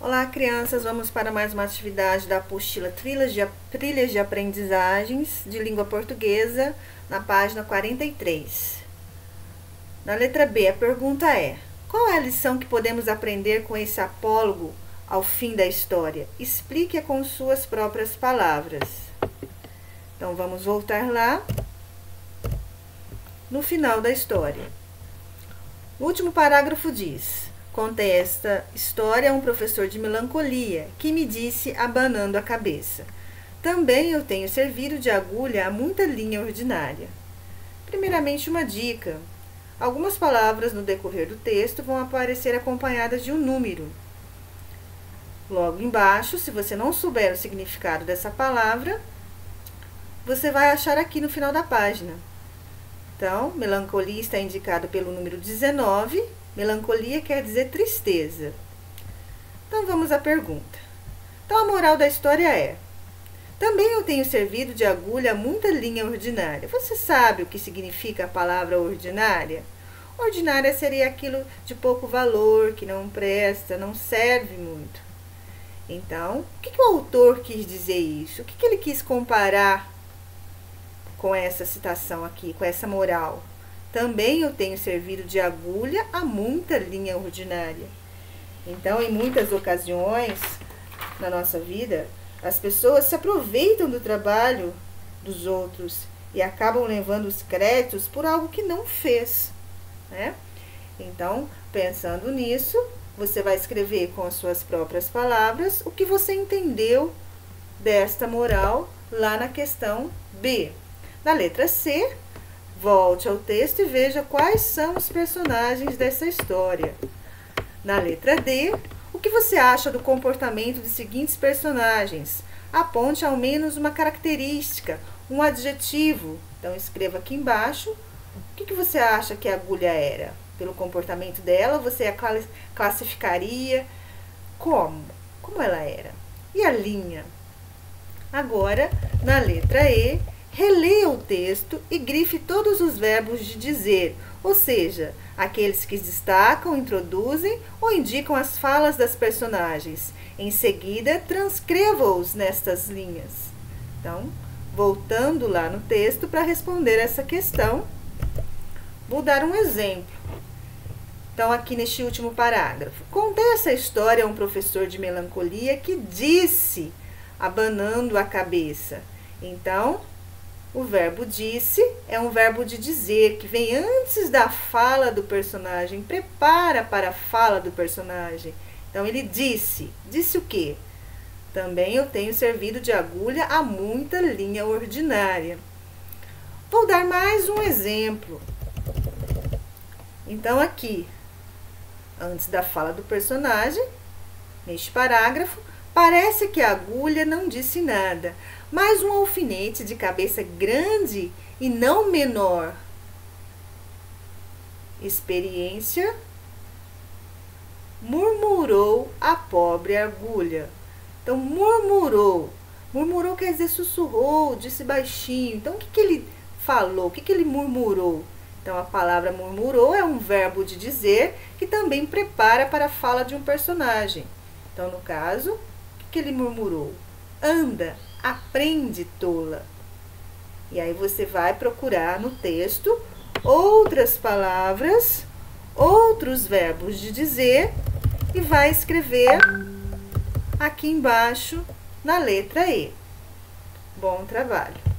Olá, crianças! Vamos para mais uma atividade da apostila Trilhas de Aprendizagens de Língua Portuguesa, na página 43. Na letra B, a pergunta é: qual é a lição que podemos aprender com esse apólogo ao fim da história? Explique-a com suas próprias palavras. Então, vamos voltar lá no final da história. O último parágrafo diz: contei esta história a um professor de melancolia, que me disse, abanando a cabeça: também eu tenho servido de agulha a muita linha ordinária. Primeiramente, uma dica. Algumas palavras no decorrer do texto vão aparecer acompanhadas de um número. Logo embaixo, se você não souber o significado dessa palavra, você vai achar aqui no final da página. Então, melancolia está indicado pelo número 19. Melancolia quer dizer tristeza. Então, vamos à pergunta. Então, a moral da história é: também eu tenho servido de agulha a muita linha ordinária. Você sabe o que significa a palavra ordinária? Ordinária seria aquilo de pouco valor, que não presta, não serve muito. Então, o que o autor quis dizer isso? O que ele quis comparar com essa citação aqui, com essa moral? Também eu tenho servido de agulha a muita linha ordinária. Então, em muitas ocasiões na nossa vida, as pessoas se aproveitam do trabalho dos outros e acabam levando os créditos por algo que não fez, né? Então, pensando nisso, você vai escrever com as suas próprias palavras o que você entendeu desta moral lá na questão B. Na letra C, volte ao texto e veja quais são os personagens dessa história. Na letra D, o que você acha do comportamento dos seguintes personagens? Aponte ao menos uma característica, um adjetivo. Então, escreva aqui embaixo o que você acha que a agulha era. Pelo comportamento dela, você a classificaria como? Como ela era? E a linha? Agora, na letra E, releia o texto e grife todos os verbos de dizer, ou seja, aqueles que destacam, introduzem ou indicam as falas das personagens. Em seguida, transcreva-os nestas linhas. Então, voltando lá no texto para responder essa questão, vou dar um exemplo. Então, aqui neste último parágrafo: contei essa história a um professor de melancolia que disse, abanando a cabeça. Então, o verbo disse é um verbo de dizer, que vem antes da fala do personagem, prepara para a fala do personagem. Então, ele disse. Disse o quê? Também eu tenho servido de agulha a muita linha ordinária. Vou dar mais um exemplo. Então, aqui, antes da fala do personagem, neste parágrafo, parece que a agulha não disse nada, mas um alfinete de cabeça grande e não menor experiência murmurou a pobre agulha. Então, murmurou. Murmurou quer dizer sussurrou, disse baixinho. Então, o que ele falou? O que ele murmurou? Então, a palavra murmurou é um verbo de dizer que também prepara para a fala de um personagem. Então, no caso, o que ele murmurou? Anda, aprende, tola. E aí você vai procurar no texto outras palavras, outros verbos de dizer e vai escrever aqui embaixo na letra E. Bom trabalho!